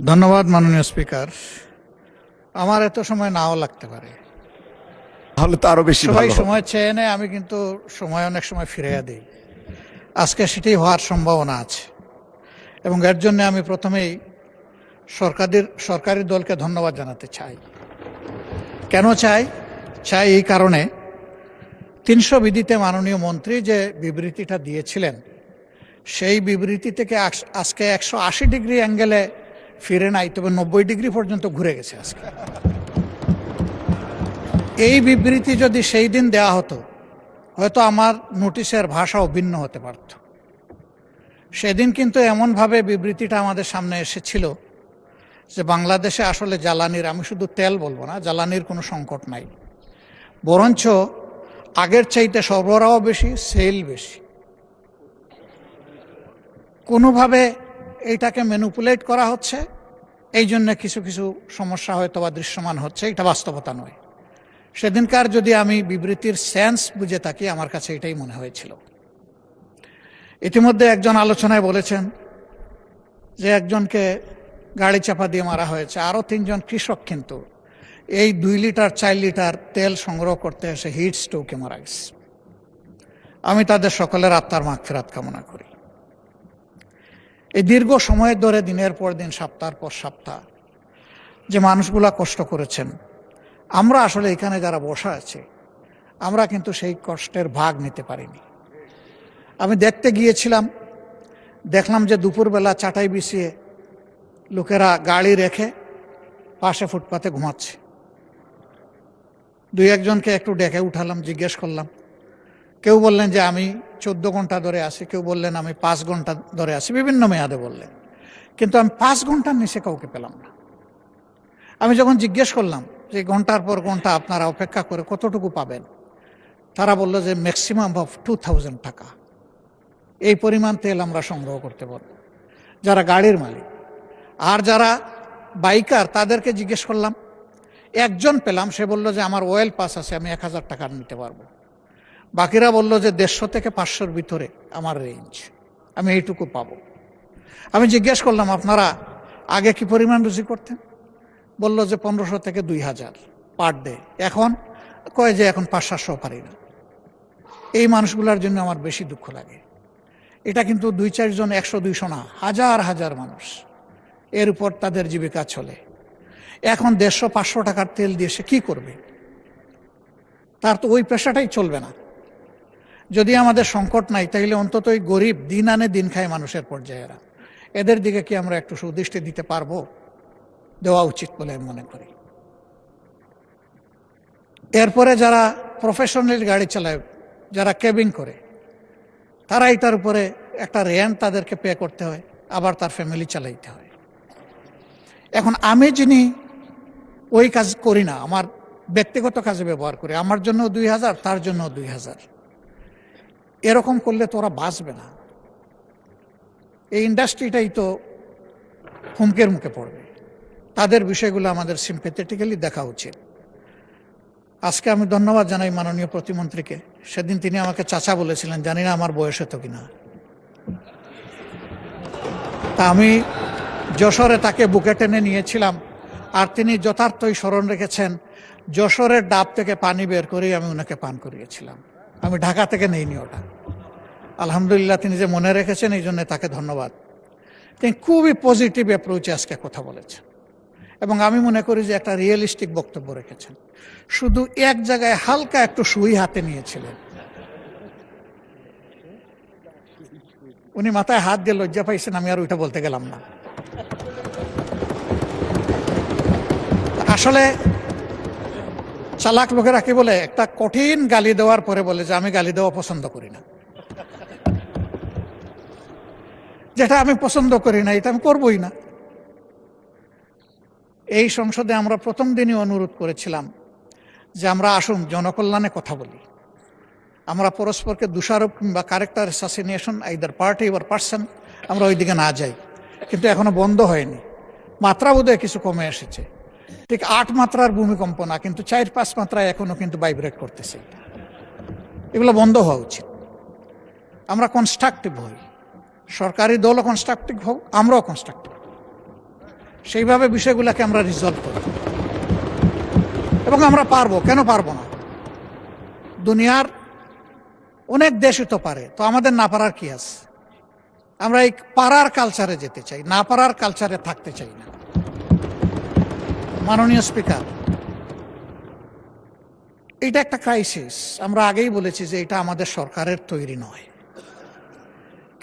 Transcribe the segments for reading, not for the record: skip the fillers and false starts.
ধন্যবাদ মাননীয় স্পিকার। আমার এত সময় নাও লাগতে পারে, তাহলে তো আরো বেশি সবাই ভালো হবে। সময় চেয়ে নেয়, আমি কিন্তু সময় অনেক সময় ফিরিয়ে দিই। আজকে সেটি হওয়ার সম্ভাবনা আছে এবং এর জন্য আমি প্রথমেই সরকারি দলকে ধন্যবাদ জানাতে চাই। কেন চাই এই কারণে 300 বিধিতে মাননীয় মন্ত্রী যে বিবৃতিটা দিয়েছিলেন, সেই বিবৃতি থেকে আজকে 180 ডিগ্রি অ্যাঙ্গেলে ফিরে নাই, তবে 90 ডিগ্রি পর্যন্ত ঘুরে গেছে আজকে। এই বিবৃতি যদি সেই দিন দেওয়া হতো, হয়তো আমার নোটিশের ভাষাও ভিন্ন হতে পারত। সেদিন কিন্তু এমনভাবে বিবৃতিটা আমাদের সামনে এসেছিল যে বাংলাদেশে আসলে জ্বালানির, আমি শুধু তেল বলবো না, জ্বালানির কোনো সংকট নাই, বরঞ্চ আগের চাইতে সরবরাহ বেশি, সেল বেশি। কোনোভাবে এইটাকে ম্যানিপুলেট করা হচ্ছে, এই জন্য কিছু কিছু সমস্যা হয়তো বা দৃশ্যমান হচ্ছে, এটা বাস্তবতা নয়। সেদিনকার যদি আমি বিবৃতির সেন্স বুঝে থাকি, আমার কাছে এটাই মনে হয়েছিল। ইতিমধ্যে একজন আলোচনায় বলেছেন যে একজনকে গাড়ি চাপা দিয়ে মারা হয়েছে, আরও 3 জন কৃষক কিন্তু এই 2 লিটার 4 লিটার তেল সংগ্রহ করতে এসে হিট স্ট্রোকে মারা গেছে। আমি তাদের সকলের আত্মার মাগফিরাত কামনা করি। এই দীর্ঘ সময় ধরে দিনের পর দিন, সপ্তাহের পর সপ্তাহ যে মানুষগুলা কষ্ট করেছেন, আমরা আসলে এখানে যারা বসা আছে, আমরা কিন্তু সেই কষ্টের ভাগ নিতে পারিনি। আমি দেখতে গিয়েছিলাম, দেখলাম যে দুপুরবেলা চাটাই বিছিয়ে লোকেরা গাড়ি রেখে পাশে ফুটপাতে ঘুমাচ্ছে। 2-1 জনকে একটু ডেকে উঠালাম, জিজ্ঞেস করলাম। কেউ বললেন যে আমি 14 ঘন্টা ধরে আছি, কেউ বললেন আমি 5 ঘন্টা ধরে আছি, বিভিন্ন মেয়াদে বললেন। কিন্তু আমি 5 ঘন্টার নিচে কাউকে পেলাম না। আমি যখন জিজ্ঞেস করলাম যে ঘন্টার পর ঘন্টা আপনারা অপেক্ষা করে কতটুকু পাবেন, তারা বলল যে ম্যাক্সিমাম অফ 2000 টাকা, এই পরিমাণ তেল আমরা সংগ্রহ করতে পারব, যারা গাড়ির মালিক। আর যারা বাইকার, তাদেরকে জিজ্ঞেস করলাম, একজন পেলাম, সে বলল যে আমার অয়েল পাস আছে, আমি 1000 টাকা নিতে পারবো। বাকিরা বলল যে 150 থেকে 500-র ভিতরে আমার রেঞ্জ, আমি এইটুকু পাবো। আমি জিজ্ঞেস করলাম আপনারা আগে কি পরিমাণ রুজি করতেন? বলল যে 1500 থেকে 2000 পার ডে। এখন কয় যে এখন 500-700 পারি না। এই মানুষগুলোর জন্য আমার বেশি দুঃখ লাগে। এটা কিন্তু 2-4 জন, 100-200 না, হাজার হাজার মানুষ, এর উপর তাদের জীবিকা চলে। এখন 150-500 টাকার তেল দিয়ে সে কী করবে? তার তো ওই পেশাটাই চলবে না। যদি আমাদের সংকট নাই, তাইলে অন্তত ওই গরিব, দিন আনে দিন খায় মানুষের পর্যায়েরা, এদের দিকে কি আমরা একটু সুদৃষ্টি দিতে পারবো? দেওয়া উচিত বলে আমি মনে করি। এরপরে যারা প্রফেশনাল গাড়ি চালায়, যারা ক্যাবিং করে, তারা এটার উপরে একটা রেন্ট তাদেরকে পে করতে হয়, আবার তার ফ্যামিলি চালাইতে হয়। এখন আমি যিনি ওই কাজ করি না, আমার ব্যক্তিগত কাজে ব্যবহার করি, আমার জন্য 2000, তার জন্য 2000, এরকম করলে তো ওরা বাঁচবে না। এই ইন্ডাস্ট্রিটাই তো হুমকের মুখে পড়বে। তাদের বিষয়গুলো আমাদের সিম্প্যাথেটিক্যালি দেখা উচিত। আজকে আমি ধন্যবাদ জানাই মাননীয় প্রতিমন্ত্রীকে। সেদিন তিনি আমাকে চাচা বলেছিলেন, জানি না আমার বয়স হতো কিনা। তা আমি যশোরে তাকে বুকে টেনে নিয়েছিলাম, আর তিনি যথার্থই স্মরণ রেখেছেন, যশোরের ডাব থেকে পানি বের করেই আমি ওনাকে পান করিয়েছিলাম। আমি ঢাকা থেকে নেইনি ওটা। আলহামদুলিল্লাহ, তিনি যে মনে রেখেছেন, এই জন্য তাকে ধন্যবাদ। তিনি খুবই পজিটিভ অ্যাপ্রোচে আজকে কথা বলেছেন এবং আমি মনে করি যে একটা রিয়েলিস্টিক বক্তব্য রেখেছেন। শুধু এক জায়গায় হালকা একটু সুই হাতে নিয়েছিলেন, উনি মাথায় হাত দিয়ে লজ্জা পাইছেন, আমি আর ওইটা বলতে গেলাম না। আসলে চালাক লোকেরা কি বলে, একটা কঠিন গালি দেওয়ার পরে বলে যে আমি গালি দেওয়া পছন্দ করি না। যেটা আমি পছন্দ করি না, এটা আমি করবই না। এই সংসদে আমরা প্রথম দিনই অনুরোধ করেছিলাম যে আমরা আসুন জনকল্যাণে কথা বলি, আমরা পরস্পরকে দোষারোপ কিংবা character assassination, either party or person, আমরা ওই দিকে না যাই। কিন্তু এখনো বন্ধ হয়নি। মাত্রা বোধহয় কিছু কমে এসেছে, ঠিক 8 মাত্রার ভূমিকম্প না, কিন্তু 4-5 মাত্রায় এখনো কিন্তু ভাইব্রেট করতেছে। এগুলো বন্ধ হওয়া উচিত। আমরা কনস্ট্রাকটিভ হই, সরকারি দলও কনস্ট্রাকটিভ হোক, আমরাও কনস্ট্রাকটিভ। সেইভাবে বিষয়গুলোকে আমরা রিজলভ করি এবং আমরা পারবো, কেন পারবো না? দুনিয়ার অনেক দেশই তো পারে, তো আমাদের না পারার কি আছে? আমরা এই পারার কালচারে যেতে চাই, না পারার কালচারে থাকতে চাই না। মাননীয় স্পিকার, এটা একটা ক্রাইসিস। আমরা আগেই বলেছি যে এটা আমাদের সরকারের তৈরি নয়,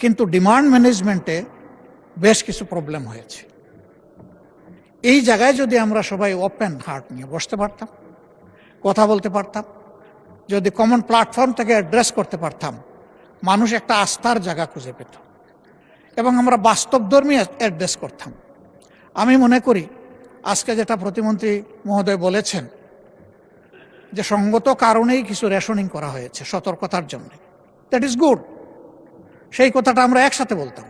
কিন্তু ডিমান্ড ম্যানেজমেন্টে বেশ কিছু প্রবলেম হয়েছে। এই জায়গায় যদি আমরা সবাই ওপেন হার্ট নিয়ে বসতে পারতাম, কথা বলতে পারতাম, যদি কমন প্ল্যাটফর্ম থেকে অ্যাড্রেস করতে পারতাম, মানুষ একটা আস্থার জায়গা খুঁজে পেত এবং আমরা বাস্তবধর্মী অ্যাড্রেস করতাম। আমি মনে করি আজকে যেটা প্রতিমন্ত্রী মহোদয় বলেছেন যে সঙ্গত কারণেই কিছু রেশনিং করা হয়েছে সতর্কতার জন্য, দ্যাট ইজ গুড। সেই কথাটা আমরা একসাথে বলতাম,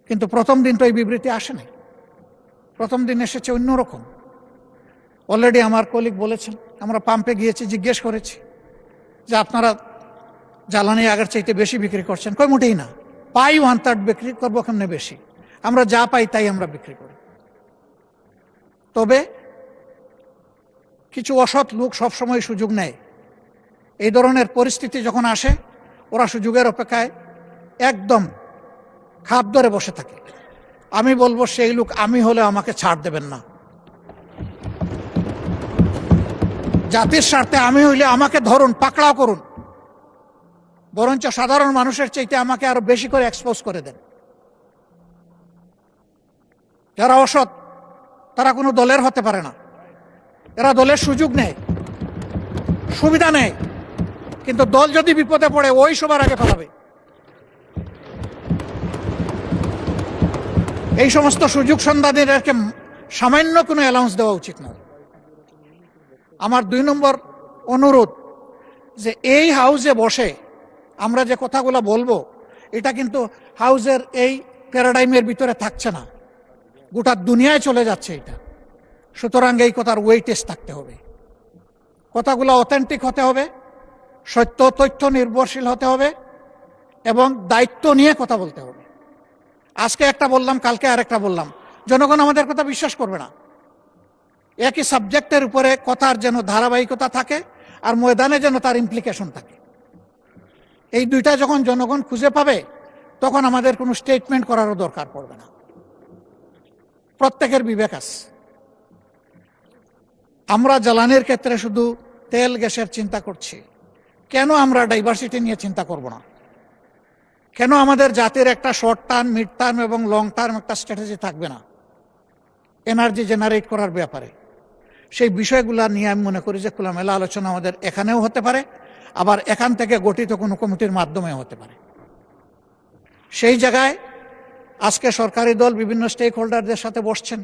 কিন্তু প্রথম দিন তো এই বিবৃতি আসে নাই। প্রথম দিন এসেছে অন্যরকম। অলরেডি আমার কলিগ বলেছেন, আমরা পাম্পে গিয়েছি, জিজ্ঞেস করেছি যে আপনারা জ্বালানি আগের চাইতে বেশি বিক্রি করছেন। কই মোটেই না, পাই 1/3 বিক্রি করবো কেমনে বেশি, আমরা যা পাই তাই আমরা বিক্রি করি। তবে কিছু অসৎ লোক সবসময় সুযোগ নেয়। এই ধরনের পরিস্থিতি যখন আসে, ওরা সুযোগের অপেক্ষায় একদম খাপ ধরে বসে থাকে। আমি বলবো সেই লোক আমি হলে আমাকে ছাড় দেবেন না। জাতির স্বার্থে আমি হইলে আমাকে ধরুন, পাকড়াও করুন, বরঞ্চ সাধারণ মানুষের চাইতে আমাকে আরো বেশি করে এক্সপোজ করে দেন। যারা অসৎ তারা কোনো দলের হতে পারে না। এরা দলের সুযোগ নেয়, সুবিধা নেয়, কিন্তু দল যদি বিপদে পড়ে ওই সবার আগে পালাবে। এই সমস্ত সুযোগ সন্ধানীদেরকে সামান্য কোনো অ্যালাউন্স দেওয়া উচিত নয়। আমার 2 নম্বর অনুরোধ, যে এই হাউসে বসে আমরা যে কথাগুলো বলবো, এটা কিন্তু হাউসের এই প্যারাডাইমের ভিতরে থাকছে না, গোটা দুনিয়ায় চলে যাচ্ছে এটা। সুতরাং এই কথার ওয়েটেজ থাকতে হবে, কথাগুলো অথেন্টিক হতে হবে, সত্য তথ্য নির্ভরশীল হতে হবে এবং দায়িত্ব নিয়ে কথা বলতে হবে। আজকে একটা বললাম, কালকে আরেকটা বললাম, জনগণ আমাদের কথা বিশ্বাস করবে না। একই সাবজেক্টের উপরে কথার যেন ধারাবাহিকতা থাকে আর ময়দানে যেন তার ইমপ্লিকেশন থাকে। এই দুইটা যখন জনগণ খুঁজে পাবে, তখন আমাদের কোনো স্টেটমেন্ট করারও দরকার পড়বে না। প্রত্যেকের বিবেক আছে। আমরা জ্বালানির ক্ষেত্রে শুধু তেল গ্যাসের চিন্তা করছি, কেন আমরা ডাইভার্সিটি নিয়ে চিন্তা করব না? কেন আমাদের জাতির একটা শর্ট টার্ম, মিড টার্ম এবং লং টার্ম একটা স্ট্র্যাটেজি থাকবে না এনার্জি জেনারেট করার ব্যাপারে? সেই বিষয়গুলো নিয়ে আমি মনে করি যে খোলামেলা আলোচনা আমাদের এখানেও হতে পারে, আবার এখান থেকে গঠিত কোনো কমিটির মাধ্যমেও হতে পারে। সেই জায়গায় আজকে সরকারি দল বিভিন্ন স্টেক হোল্ডারদের সাথে বসছেন।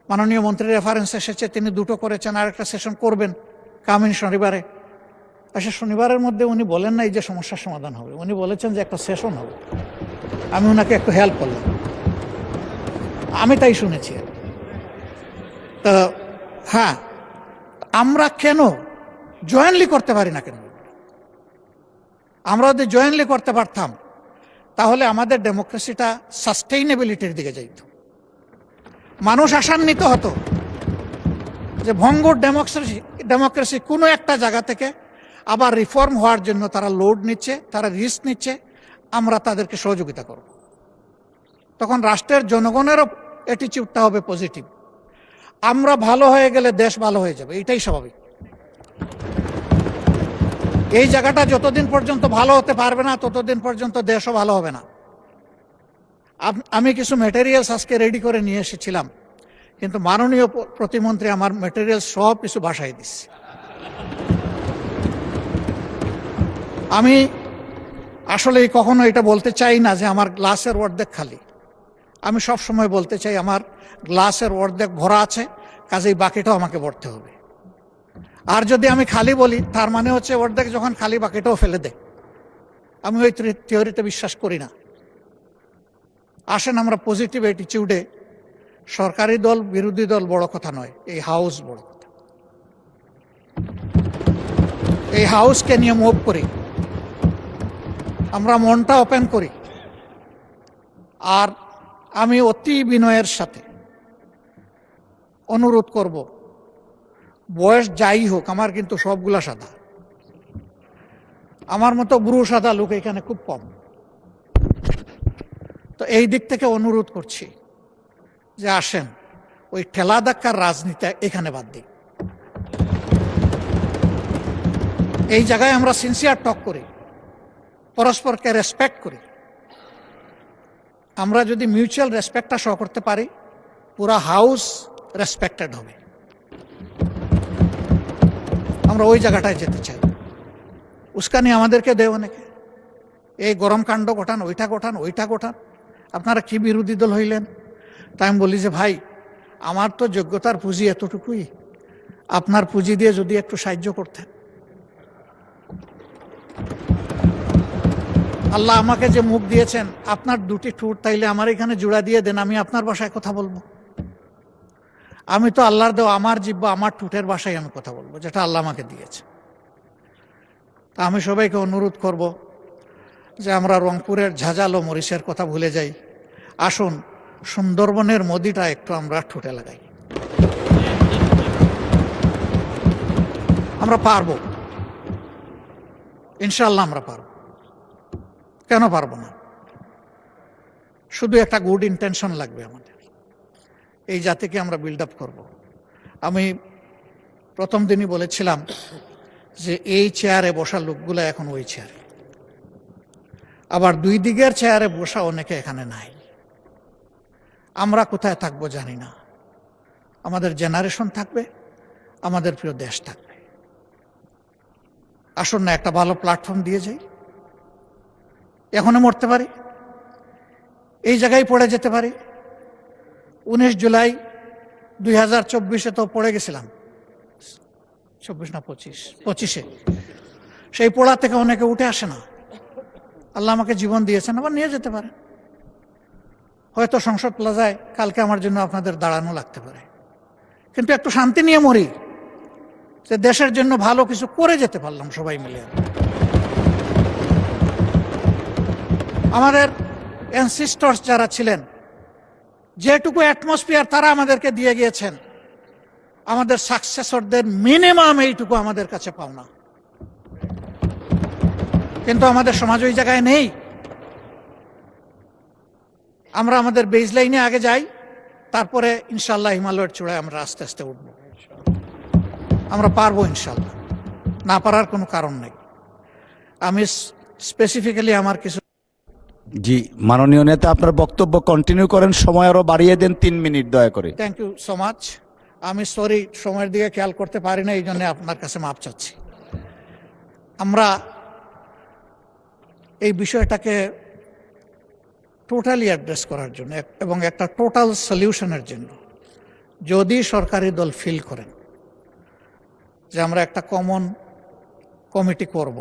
মাননীয় মন্ত্রীর রেফারেন্স এসেছে, তিনি 2টো করেছেন, আর একটা সেশন করবেন কামিং শনিবারে। আচ্ছা, শনিবারের মধ্যে উনি বলেন না এই যে সমস্যার সমাধান হবে, উনি বলেছেন যে একটা সেশন হবে। আমি ওনাকে একটু হেল্প করলাম, আমি তাই শুনেছি। তো হ্যাঁ, আমরা কেন জয়েন্টলি করতে পারি না? কেন আমরা যদি জয়েন্টলি করতে পারতাম, তাহলে আমাদের ডেমোক্রেসিটা সাস্টেইনেবিলিটির দিকে যাইত। মানুষ আশান্বিত হতো যে ভঙ্গুর ডেমোক্রেসি কোনো একটা জায়গা থেকে আবার রিফর্ম হওয়ার জন্য তারা লোড নিচ্ছে, তারা রিস্ক নিচ্ছে, আমরা তাদেরকে সহযোগিতা করব। তখন রাষ্ট্রের জনগণেরও অ্যাটিটিউডটা হবে পজিটিভ। আমরা ভালো হয়ে গেলে দেশ ভালো হয়ে যাবে, এটাই স্বাভাবিক। এই জায়গাটা যতদিন পর্যন্ত ভালো হতে পারবে না, ততদিন পর্যন্ত দেশও ভালো হবে না। আমি কিছু ম্যাটেরিয়ালস আজকে রেডি করে নিয়ে এসেছিলাম, কিন্তু মাননীয় প্রতিমন্ত্রী আমার ম্যাটেরিয়ালস সব কিছু ভাষায় দিচ্ছে। আমি আসলে কখনো এটা বলতে চাই না যে আমার গ্লাসের অর্ধেক খালি। আমি সব সময় বলতে চাই আমার গ্লাসের অর্ধেক ভরা আছে, কাজেই বাকিটাও আমাকে ভরতে হবে। আর যদি আমি খালি বলি, তার মানে হচ্ছে অর্ধেক যখন খালি বাকিটাও ফেলে দেয়। আমি ওই থিওরিতে বিশ্বাস করি না। আসেন আমরা পজিটিভ অ্যাটিটিউডে, সরকারি দল বিরোধী দল বড় কথা নয়, এই হাউস বড় কথা। এই হাউসকে নিয়ে মুভ করি, আমরা মনটা ওপেন করি, আর আমি অতি বিনয়ের সাথে অনুরোধ করব, বয়স যাই হোক, আমার কিন্তু সবগুলা সাদা, আমার মতো বুড়ো সাদা লোক এখানে খুব কম। তো এই দিক থেকে অনুরোধ করছি যে আসেন, ওই ঠেলা ধাক্কার রাজনীতি এখানে বাদ দিই। এই জায়গায় আমরা সিনসিয়ার টক করি, পরস্পরকে রেসপেক্ট করি। আমরা যদি মিউচুয়াল রেসপেক্টটা শো করতে পারি, পুরা হাউস রেসপেক্টেড হবে। আমরা ওই জায়গাটায় যেতে চাই। উস্কানি আমাদেরকে দেয় অনেকে, এই গরম কাণ্ড ঘটান, ওইটা ঘটান, ওইটা ঘটান, আপনারা কি বিরোধী দল হইলেন? তাই আমি বলি যে ভাই, আমার তো যোগ্যতার পুঁজি এতটুকুই, আপনার পুঁজি দিয়ে যদি একটু সাহায্য করতেন। আল্লাহ আমাকে যে মুখ দিয়েছেন, আপনার দুটি ঠোঁট, তাইলে আমার এখানে জোড়া দিয়ে দেন, আমি আপনার ভাষায় কথা বলবো। আমি তো আল্লাহর দেওয়া, আমার জিহ্বা, আমার ঠোঁটের ভাষায় আমি কথা বলবো, যেটা আল্লাহ আমাকে দিয়েছে। তা আমি সবাইকে অনুরোধ করব যে আমরা রংপুরের ঝাঁঝালো মরিচের কথা ভুলে যাই, আসুন সুন্দরবনের মদিটা একটু আমরা ঠোঁটে লাগাই। আমরা পারবো, ইনশাআল্লাহ আমরা পারবো। কেন পারবো না? শুধু একটা গুড ইন্টেনশন লাগবে আমাদের, এই জাতিকে আমরা বিল্ড আপ করবো। আমি প্রথম দিনই বলেছিলাম যে এই চেয়ারে বসা লোকগুলো এখন ওই চেয়ারে, আবার দুই দিকের চেয়ারে বসা অনেকে এখানে নাই। আমরা কোথায় থাকবো জানি না, আমাদের জেনারেশন থাকবে, আমাদের প্রিয় দেশ থাকবে। আসুন না একটা ভালো প্ল্যাটফর্ম দিয়ে যাই। এখনো মরতে পারি, এই জায়গায় পড়ে যেতে পারি। 19 জুলাই 2024 তো পড়ে গেছিলাম, 24 না 25-এ। সেই পোড়া থেকে অনেকে উঠে আসে না। আল্লাহ আমাকে জীবন দিয়েছেন, আবার নিয়ে যেতে পারে। হয়তো সংসদ প্লাজায় কালকে আমার জন্য আপনাদের দাঁড়ানো লাগতে পারে, কিন্তু একটু শান্তি নিয়ে মরি, যে দেশের জন্য ভালো কিছু করে যেতে পারলাম সবাই মিলে। আমাদের অ্যানসিস্টরস যারা ছিলেন, যেটুকু অ্যাটমসফিয়ার তারা আমাদেরকে দিয়ে গিয়েছেন, আমাদের সাকসেসরদের মিনিমাম এইটুকু আমাদের কাছে পাওনা। কিন্তু আমাদের সমাজ ওই জায়গায় নেই। আমরা আমাদের বেজ লাইনে আগে যাই, তারপরে ইনশাল্লাহ হিমালয়ের চূড়ায় আমরা আস্তে আস্তে উঠব। আমরা পারবো ইনশাল্লাহ, না পারার কোনো কারণ নেই। আমি স্পেসিফিক্যালি আমার কিছু। জি, মাননীয় নেতা, আপনার বক্তব্য কন্টিনিউ করেন, সময় আরো বাড়িয়ে দেন 3 মিনিট দয়া করে। Thank you so much. আমি সরি, সময়ের দিকে খেয়াল করতে পারি না, এই জন্য আপনার কাছে মাপ চাচ্ছি। আমরা এই বিষয়টাকে টোটালি অ্যাড্রেস করার জন্য এবং একটা টোটাল সলিউশনের জন্য যদি সরকারি দল ফিল করেন যে আমরা একটা কমন কমিটি করব,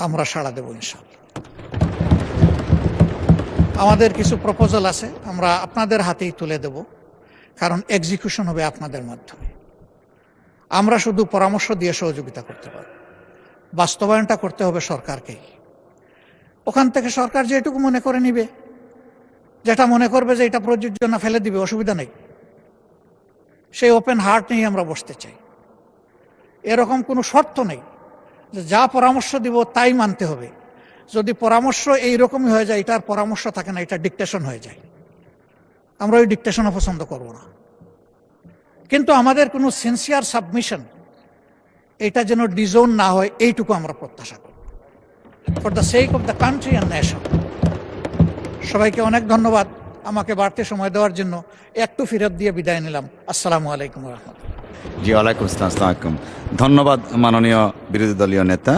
আমরা সাড়া দেব ইনশাআল্লাহ। আমাদের কিছু প্রপোজাল আছে, আমরা আপনাদের হাতেই তুলে দেব, কারণ এক্সিকিউশন হবে আপনাদের মাধ্যমে। আমরা শুধু পরামর্শ দিয়ে সহযোগিতা করতে পারব, বাস্তবায়নটা করতে হবে সরকারকেই। ওখান থেকে সরকার যেটুকু মনে করে নিবে, যেটা মনে করবে যে এটা প্রযোজ্য না, ফেলে দিবে, অসুবিধা নেই। সেই ওপেন হার্ট নিয়ে আমরা বসতে চাই। এরকম কোনো শর্ত নেই যে যা পরামর্শ দিব তাই মানতে হবে। যদি পরামর্শ এইরকমই হয়ে যায়, এটার পরামর্শ থাকে না, এটা ডিকটেশন হয়ে যায়। আমরা ওই ডিকটেশনও পছন্দ করব না। কিন্তু আমাদের কোনো সিনসিয়ার সাবমিশন এটা যেন ডিজোন না হয়, এইটুকু আমরা প্রত্যাশা করব, for the sake of the country and nation. সবাইকে অনেক ধন্যবাদ আমাকে বাড়তি সময় দেওয়ার জন্য। একটু ফেরত দিয়ে বিদায় নিলাম। আসসালামু আলাইকুম রহমতুল্লাহ। জি, ওয়ালাইকুম আসসালাম। ধন্যবাদ মাননীয় বিরোধী দলীয় নেতা।